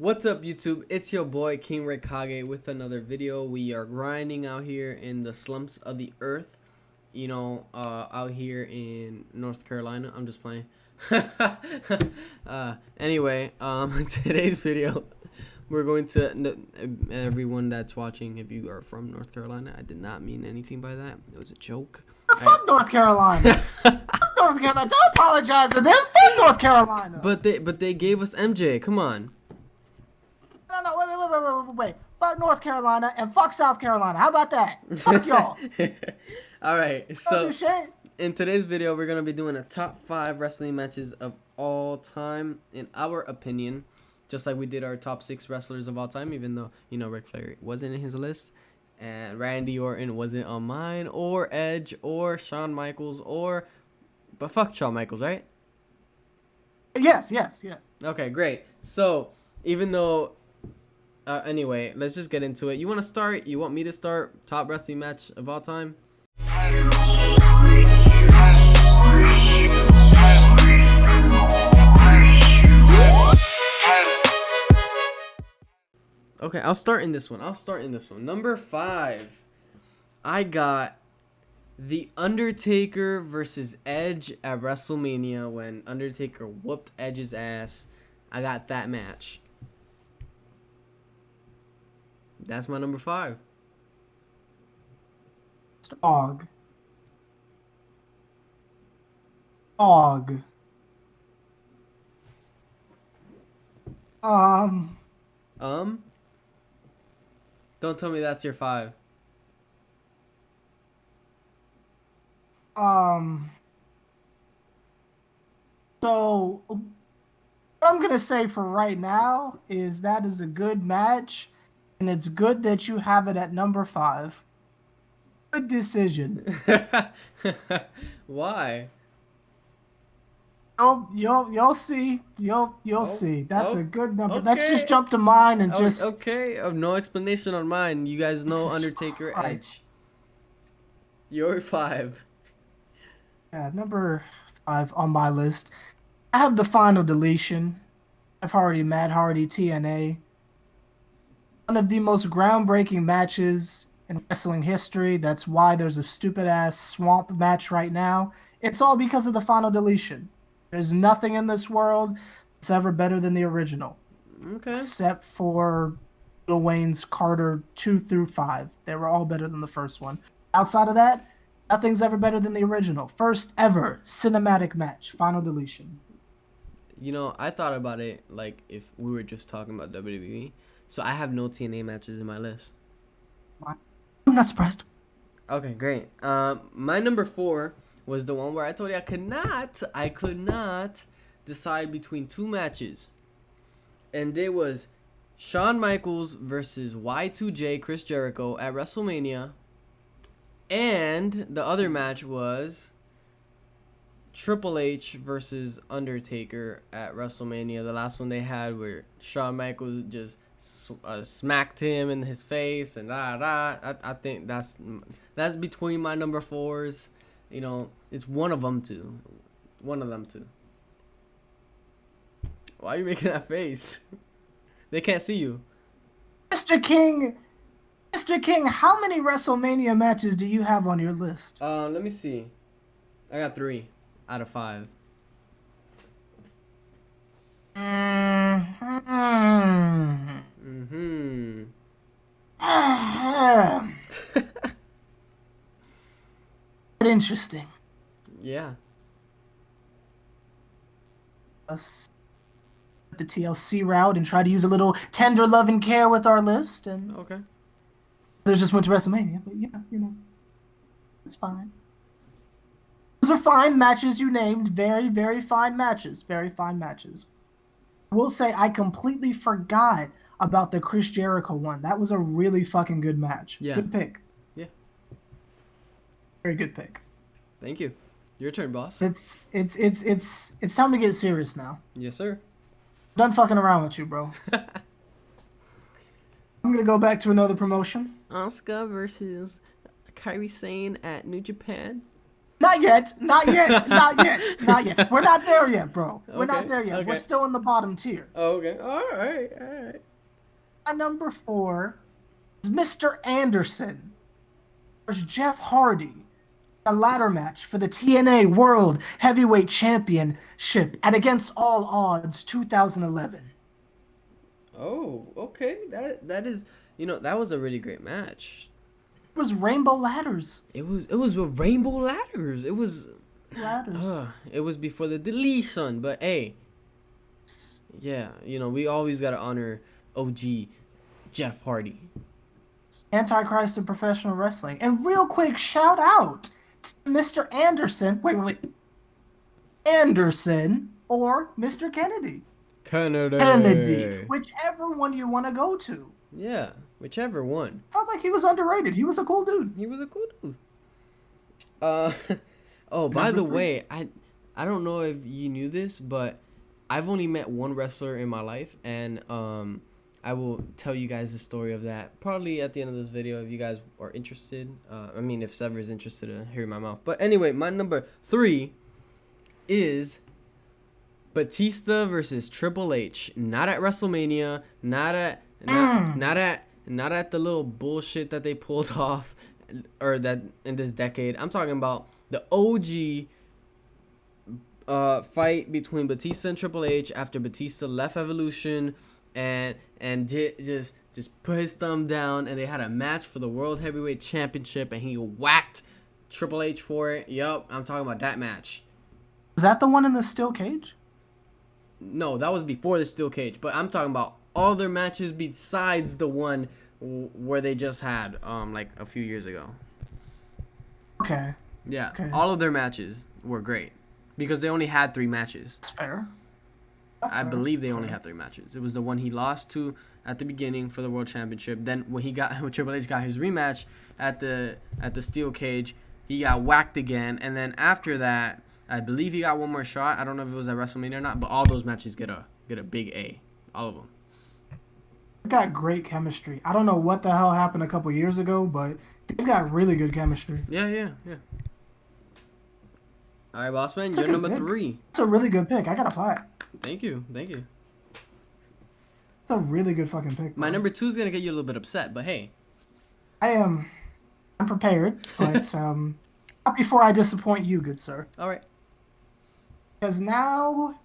What's up, YouTube? It's your boy King Kage with another video. We are grinding out here in the slumps of the earth, out here in North Carolina. I'm just playing. Anyway, today's video, we're going to everyone that's watching. If you are from North Carolina, I did not mean anything by that. It was a joke. Fuck North Carolina. Fuck North Carolina. Don't apologize to them. Fuck North Carolina. But they gave us MJ. Come on. No, wait. Fuck North Carolina and fuck South Carolina. How about that? Fuck y'all. All right. So shit. in today's video, we're gonna be doing a top 5 wrestling matches of all time, in our opinion, just like we did our top 6 wrestlers of all time. Even though Ric Flair wasn't in his list, and Randy Orton wasn't on mine, or Edge, or Shawn Michaels, but fuck Shawn Michaels, right? Yes. Okay, great. So even though. Anyway, let's just get into it. You want to start? You want me to start? Top wrestling match of all time? Okay, I'll start in this one. Number 5. I got The Undertaker versus Edge at WrestleMania when Undertaker whooped Edge's ass. I got that match. That's my number 5. Og. Don't tell me that's your 5. So what I'm gonna say for right now is that is a good match. And it's good that you have it at number 5. Good decision. Why? You'll see. You'll see. That's a good number. Okay. Let's just jump to mine and just. Okay. No explanation on mine. You guys know Undertaker Edge. Your 5. Yeah, number 5 on my list. I have the Final Deletion. I've already Matt Hardy TNA. One of the most groundbreaking matches in wrestling history. That's why there's a stupid-ass swamp match right now. It's all because of the Final Deletion. There's nothing in this world that's ever better than the original. Okay. Except for Lil Wayne's Carter 2 through 5. They were all better than the first one. Outside of that, nothing's ever better than the original. First ever cinematic match. Final Deletion. I thought about it like if we were just talking about WWE. So I have no TNA matches in my list. I'm not surprised. Okay, great. My number 4 was the one where I told you I could not decide between 2 matches. And it was Shawn Michaels versus Y2J Chris Jericho at WrestleMania. And the other match was Triple H versus Undertaker at WrestleMania. The last one they had where Shawn Michaels just smacked him in his face and I think that's between my number 4s. It's one of them two. Why are you making that face? They can't see you. Mr. King, how many WrestleMania matches do you have on your list? Let me see. I got 3 out of 5. Interesting. Yeah. Us the TLC route and try to use a little tender love and care with our list, and okay. There's just went to WrestleMania, but it's fine. Those are fine matches you named. Very, very fine matches. Very fine matches. I will say I completely forgot about the Chris Jericho one. That was a really fucking good match. Yeah. Good pick. Yeah. Very good pick. Thank you. Your turn, boss. It's time to get serious now. Yes, sir. I'm done fucking around with you, bro. I'm gonna go back to another promotion. Asuka versus Kairi Sane at New Japan. Not yet. Not yet. Not yet. Not yet. We're not there yet, bro. We're not Okay, there yet. We're okay. still in the bottom tier. Okay. All right. All right. My number 4 is Mr. Anderson versus Jeff Hardy. A ladder match for the TNA World Heavyweight Championship at Against All Odds 2011. Oh, okay. That is, that was a really great match. It was Rainbow Ladders. It was with rainbow ladders. Ladders. It was before the deletion, but hey, yeah, we always gotta honor OG Jeff Hardy. Antichrist of professional wrestling. And real quick, shout out to Mr. Anderson. Wait. Anderson or Mr. Kennedy. Kennedy. Whichever one you want to go to. Yeah, whichever one. Felt like he was underrated. He was a cool dude. He was a cool dude. Oh, by the way, I don't know if you knew this, but I've only met one wrestler in my life, and I will tell you guys the story of that probably at the end of this video if you guys are interested. If Sever is interested to hear my mouth. But anyway, my number 3 is Batista versus Triple H. Not at WrestleMania. Not at the little bullshit that they pulled off, or that in this decade. I'm talking about the OG fight between Batista and Triple H after Batista left Evolution and just put his thumb down, and they had a match for the World Heavyweight Championship, and he whacked Triple H for it. Yup, I'm talking about that match. Was that the one in the steel cage? No, that was before the steel cage, but I'm talking about all their matches besides the one where they just had like a few years ago. Okay. Yeah, okay. All of their matches were great because they only had 3 matches. That's fair. I believe they only had 3 matches. It was the one he lost to at the beginning for the World Championship. Then when Triple H got his rematch at the steel cage, he got whacked again, and then after that, I believe he got one more shot. I don't know if it was at WrestleMania or not, but all those matches get a big A, all of them. They've got great chemistry. I don't know what the hell happened a couple years ago, but they've got really good chemistry. Yeah. All right, boss man, you're number 3. It's a really good pick. I gotta buy it. Thank you. It's a really good fucking pick. My number 2 is gonna get you a little bit upset, but hey. I'm prepared, but not before I disappoint you, good sir. All right. Because now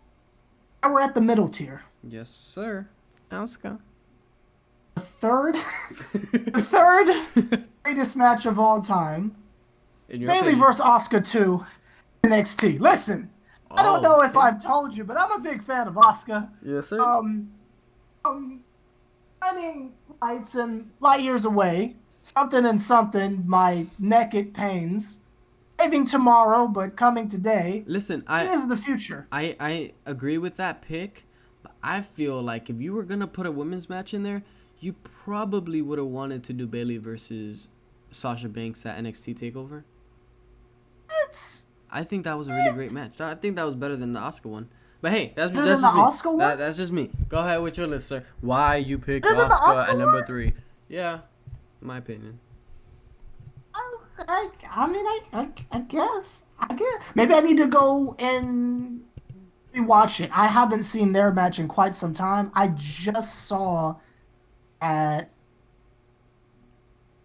we're at the middle tier. Yes, sir. Let's go. The third greatest match of all time. Bayley versus Asuka 2 NXT. Listen, I don't know if I've told you, but I'm a big fan of Asuka. Yes, sir. Shining lights and light years away. Something and something. My neck it pains. Leaving tomorrow, but coming today. Listen, is the future. I agree with that pick, but I feel like if you were gonna put a women's match in there, you probably would have wanted to do Bayley versus Sasha Banks at NXT Takeover. I think that was a really great match. I think that was better than the Asuka one. But hey, that's just me. That's just me. Go ahead with your list, sir. Why you picked Asuka at number 3? Yeah, in my opinion. I guess. Maybe I need to go and rewatch it. I haven't seen their match in quite some time. I just saw at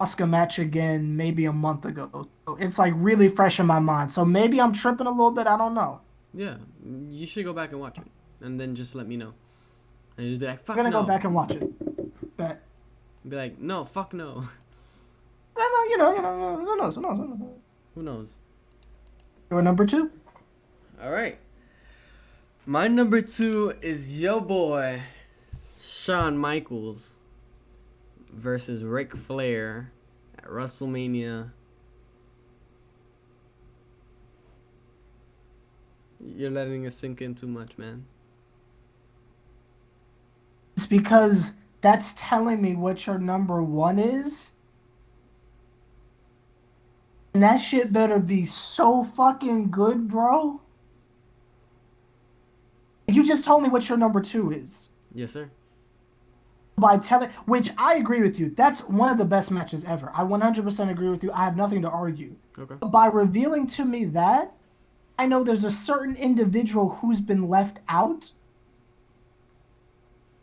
Asuka match again maybe a month ago. So it's like really fresh in my mind. So maybe I'm tripping a little bit. I don't know. Yeah, you should go back and watch it, and then just let me know. And just be like, fuck no. I'm gonna go back and watch it. Bet. Be like, no, fuck no. Who knows? Who knows? Your number 2? All right. My number 2 is yo boy, Shawn Michaels versus Ric Flair at WrestleMania. You're letting it sink in too much, man. It's because that's telling me what your number 1 is. And that shit better be so fucking good, bro. You just told me what your number 2 is. Yes, sir. by telling, which I agree with you. That's one of the best matches ever. I 100% agree with you. I have nothing to argue. Okay. But by revealing to me that, I know there's a certain individual who's been left out,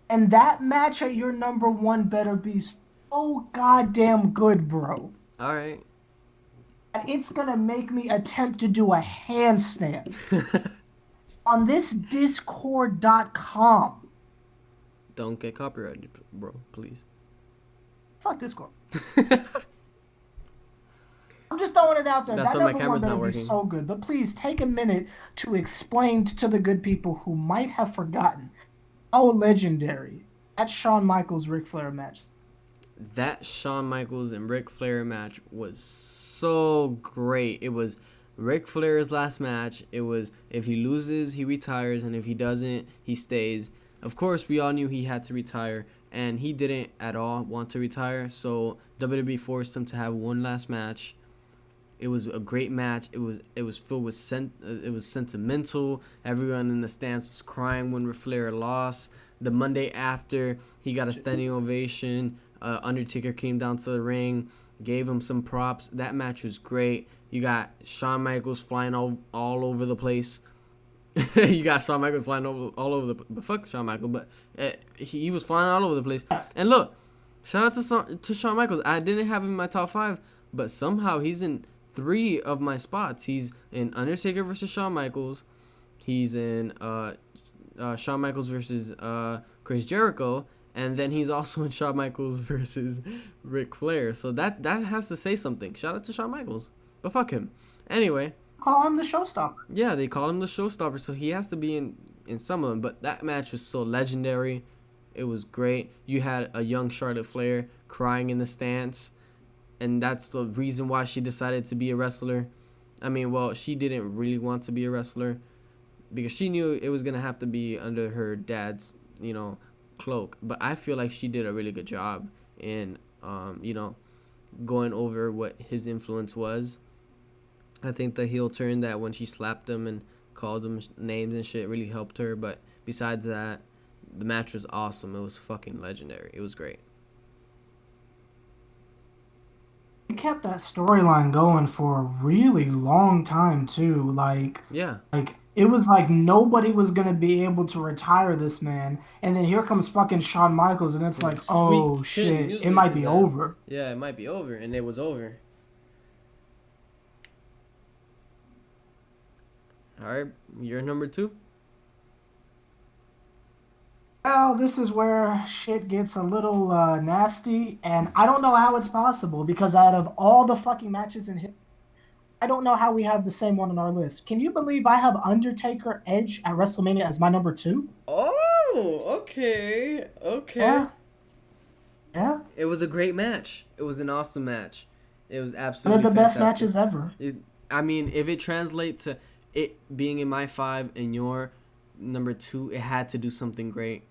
and that match at your number one better be so goddamn good, bro. All right. And it's gonna make me attempt to do a handstand on this Discord.com. Don't get copyrighted, bro. Please. Fuck Discord. I'm just throwing it out there. That's That why my number one camera's better not be working. so good. But please take a minute to explain to the good people who might have forgotten how legendary that Shawn Michaels Ric Flair match. That Shawn Michaels and Ric Flair match was so great. It was Ric Flair's last match. It was if he loses, he retires, and if he doesn't, he stays. Of course, we all knew he had to retire, and he didn't at all want to retire, so WWE forced him to have one last match. It was a great match. It was filled with it was sentimental. Everyone in the stands was crying when Ric Flair lost. The Monday after, he got a standing ovation. Undertaker came down to the ring, gave him some props. That match was great. You got Shawn Michaels flying all over the place. You got Shawn Michaels flying all over the but fuck Shawn Michaels, but he was flying all over the place. And look, shout out to Shawn Michaels. I didn't have him in my top 5, but somehow he's in 3 of my spots. He's in Undertaker versus Shawn Michaels. He's in Shawn Michaels versus Chris Jericho, and then he's also in Shawn Michaels versus Ric Flair. So that has to say something. Shout out to Shawn Michaels, but fuck him. Anyway, Call him the showstopper. yeah, they call him the showstopper, so he has to be in some of them. But that match was so legendary. It was great. You had a young Charlotte Flair crying in the stands, and that's the reason why she decided to be a wrestler. I mean, well, she didn't really want to be a wrestler because she knew it was going to have to be under her dad's, cloak. But I feel like she did a really good job in, going over what his influence was. I think the heel turn that when she slapped him and called him names and shit really helped her. But besides that, the match was awesome. It was fucking legendary. It was great. It kept that storyline going for a really long time too. Yeah. Like it was like nobody was gonna be able to retire this man, and then here comes fucking Shawn Michaels, and it's like, Sweet oh chin shit, it music might his be ass. over. Yeah, it might be over, and it was over. All right, you're number 2. Well, this is where shit gets a little nasty, and I don't know how it's possible because out of all the fucking matches in history, I don't know how we have the same one on our list. Can you believe I have Undertaker Edge at WrestleMania as my number 2? Oh, okay, okay. Yeah, yeah. It was a great match. It was an awesome match. It was One of absolutely the best fantastic. matches ever. I mean, if it translates to it being in my 5 and your number 2, it had to do something great.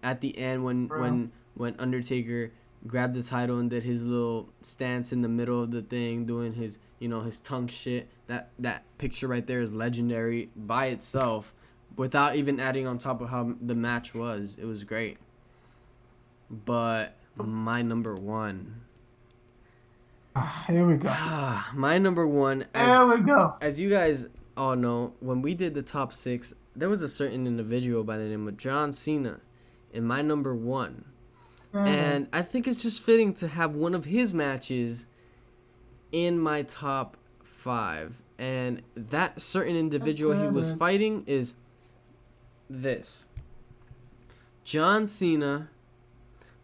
At the end, when Undertaker grabbed the title and did his little stance in the middle of the thing, doing his his tongue shit. That picture right there is legendary by itself, without even adding on top of how the match was. It was great. But my number 1. Here we go. My number 1. There we go. As you guys all know, when we did the top 6, there was a certain individual by the name of John Cena in my number 1. And I think it's just fitting to have one of his matches in my top 5. And that certain individual he was fighting is this. John Cena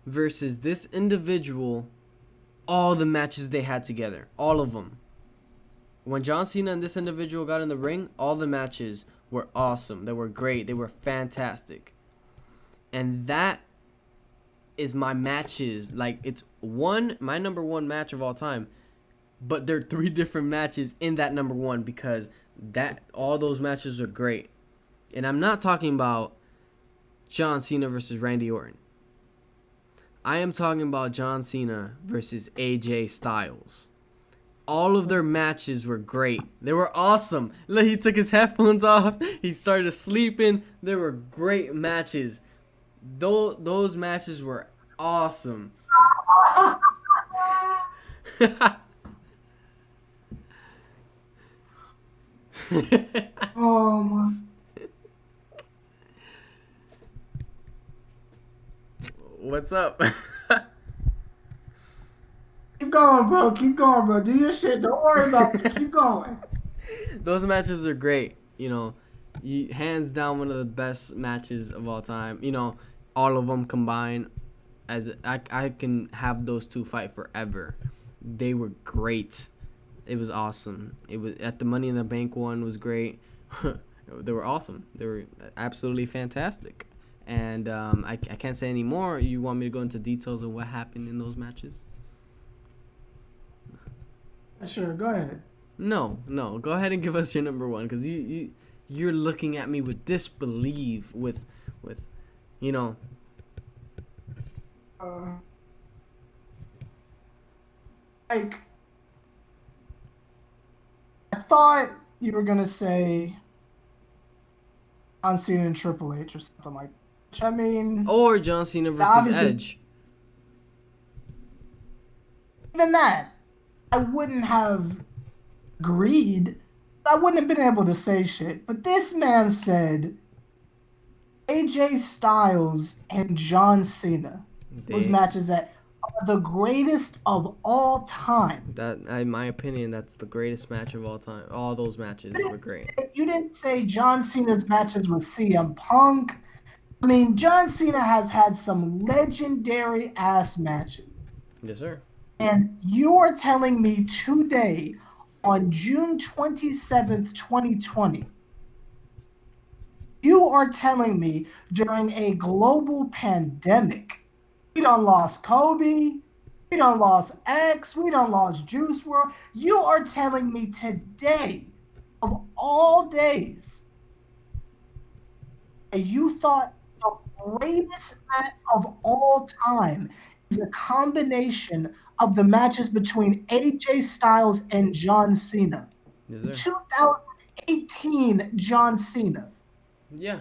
versus this individual, all the matches they had together. All of them. When John Cena and this individual got in the ring, all the matches were awesome. They were great. They were fantastic. And that is my matches. Like, it's my number 1 match of all time. But there are 3 different matches in that number 1 because all those matches are great. And I'm not talking about John Cena versus Randy Orton. I am talking about John Cena versus AJ Styles. All of their matches were great. They were awesome. Look, he took his headphones off. He started sleeping. They were great matches. Those matches were awesome. Oh my. What's up? Keep going, bro. Keep going, bro. Do your shit. Don't worry about it. Keep going. Those matches are great. Hands down one of the best matches of all time. All of them combined. I can have those two fight forever. They were great. It was awesome. It was at the Money in the Bank one was great. They were awesome. They were absolutely fantastic. And I can't say any more. You want me to go into details of what happened in those matches? Sure, go ahead. No. Go ahead and give us your number one, because you're looking at me with disbelief, with you know. Like, I thought you were gonna say John Cena and Triple H or something like that. Which, I mean, Or John Cena versus obviously- Edge. even that, I wouldn't have agreed. I wouldn't have been able to say shit. But this man said AJ Styles and John Cena. Those matches that are the greatest of all time. That, in my opinion, that's the greatest match of all time. All those matches were great. You didn't say John Cena's matches with CM Punk. I mean, John Cena has had some legendary ass matches. Yes, sir. And you are telling me today, on June 27th, 2020, you are telling me during a global pandemic, we done lost Kobe, we done lost X, we done lost Juice WRLD. You are telling me today, of all days, that you thought the greatest match of all time is a combination of the matches between AJ Styles and John Cena. Yes, sir. 2018 John Cena. Yeah.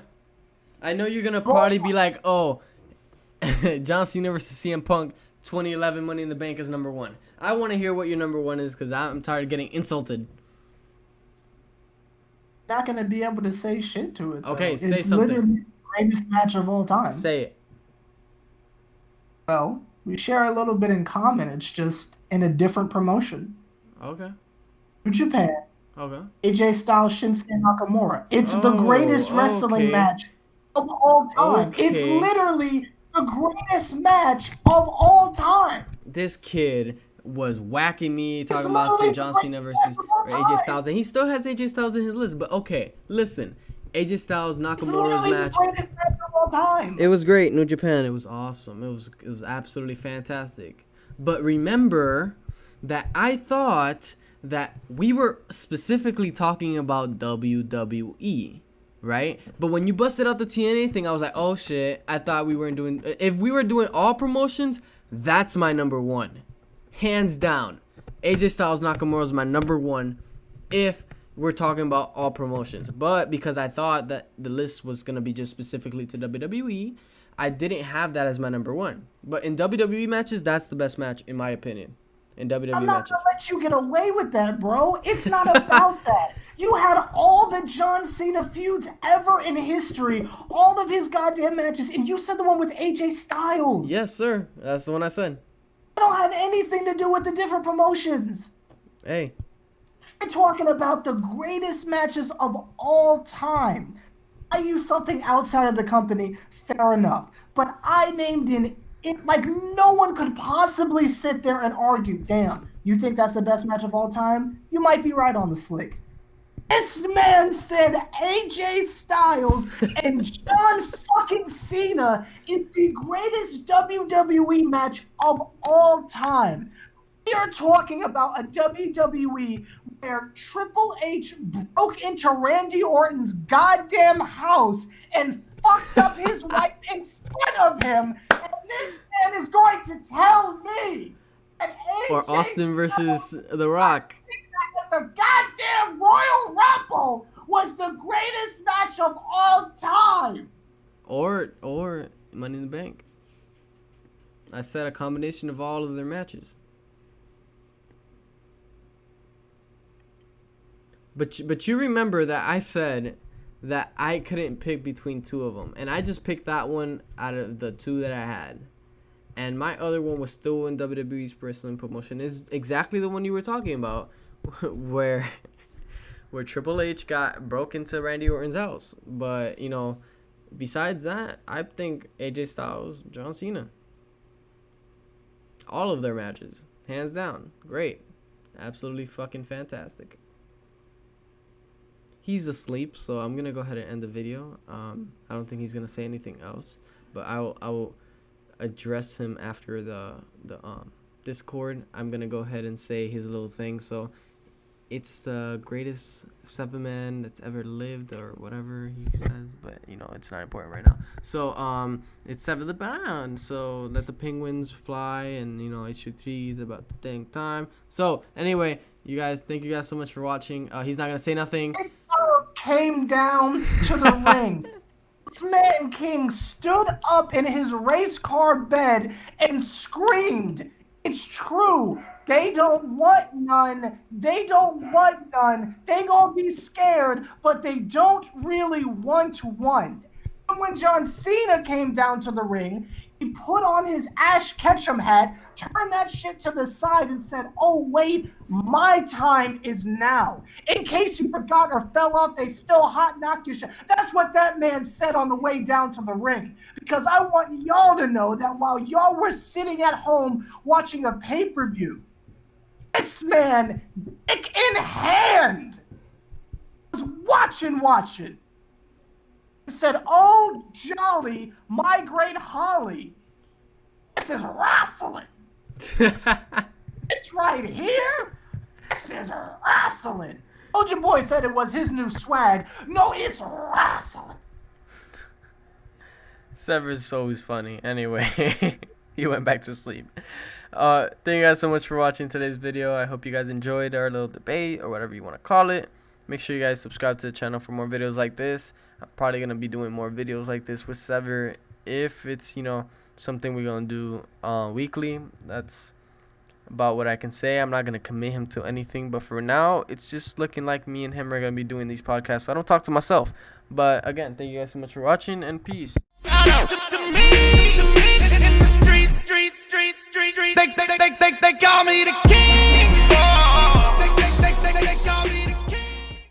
I know you're going to probably be like, oh, John Cena versus CM Punk, 2011 Money in the Bank is number one. I want to hear what your number one is, because I'm tired of getting insulted. Not going to be able to say shit to it, though. Okay, say it's something. Literally the greatest match of all time. Say it. Well, we share a little bit in common. It's just in a different promotion. Okay. New Japan. Okay. AJ Styles, Shinsuke Nakamura. It's the greatest wrestling okay. match of all time. Okay. It's literally the greatest match of all time. This kid was whacking me, talking about literally John the Cena greatest versus match of all AJ time. Styles, and he still has AJ Styles in his list. But okay, listen, AJ Styles It's Nakamura's literally match. the greatest match of all time. It was great, New Japan. It was awesome. It was absolutely fantastic. But remember that I thought that we were specifically talking about WWE, right? But when you busted out the TNA thing, I was like, oh shit, I thought we weren't doing. If we were doing all promotions, that's my number one, hands down. AJ Styles Nakamura is my number one if we're talking about all promotions. But because I thought that the list was gonna be just specifically to WWE, I didn't have that as my number one. But in WWE matches, that's the best match in my opinion. In WWE I'm not matches. gonna let you get away with that, bro. It's not about that. You had all the John Cena feuds ever in history, all of his goddamn matches, and you said the one with AJ Styles. Yes, sir. That's the one I said. I don't have anything to do with the different promotions. Hey. We're talking about the greatest matches of all time. I use something outside of the company, fair enough. But I named it like no one could possibly sit there and argue, damn, you think that's the best match of all time? You might be right on the slick. This man said AJ Styles and John fucking Cena is the greatest WWE match of all time. We are talking about a WWE where Triple H broke into Randy Orton's goddamn house and fucked up his wife in front of him. And this man is going to tell me that AJ Or Austin versus The Rock. the goddamn Royal Rumble was the greatest match of all time. Or Money in the Bank. I said a combination of all of their matches. But you remember that I said that I couldn't pick between two of them, and I just picked that one out of the two that I had. And my other one was still in WWE's wrestling promotion. Is exactly the one you were talking about, where Triple H broke into Randy Orton's house. But you know, besides that, I think AJ Styles, John Cena. All of their matches, hands down, great, absolutely fucking fantastic. He's asleep, so I'm gonna go ahead and end the video. I don't think he's gonna say anything else, but I will address him after the Discord. I'm gonna go ahead and say his little thing. So it's the greatest 7-man that's ever lived, or whatever he says, but you know, it's not important right now. So it's SeverTheBond. So let the penguins fly, and you know, issue 3 is about the dang time. So anyway, you guys, thank you guys so much for watching. He's not gonna say nothing. Came down to the ring. This man King stood up in his race car bed and screamed, "It's true. They don't want none. They don't want none. They gonna be scared, but they don't really want one." And when John Cena came down to the ring, he put on his Ash Ketchum hat, turned that shit to the side, and said, "Oh, wait, my time is now. In case you forgot or fell off, they still hot knock your shit." That's what that man said on the way down to the ring. Because I want y'all to know that while y'all were sitting at home watching a pay-per-view, this man, dick in hand, was watching. Said, "Oh, jolly, my great Holly, this is wrestling." This right here, this is wrestling. Soldier Boy said it was his new swag. No, it's wrestling. Sever's always funny. Anyway, he went back to sleep. Thank you guys so much for watching today's video. I hope you guys enjoyed our little debate, or whatever you want to call it. Make sure you guys subscribe to the channel for more videos like this. I'm probably going to be doing more videos like this with Sever if it's, you know, something we're going to do weekly. That's about what I can say. I'm not going to commit him to anything, but for now, it's just looking like me and him are going to be doing these podcasts. I don't talk to myself. But again, thank you guys so much for watching, and peace. They call me the king. They call me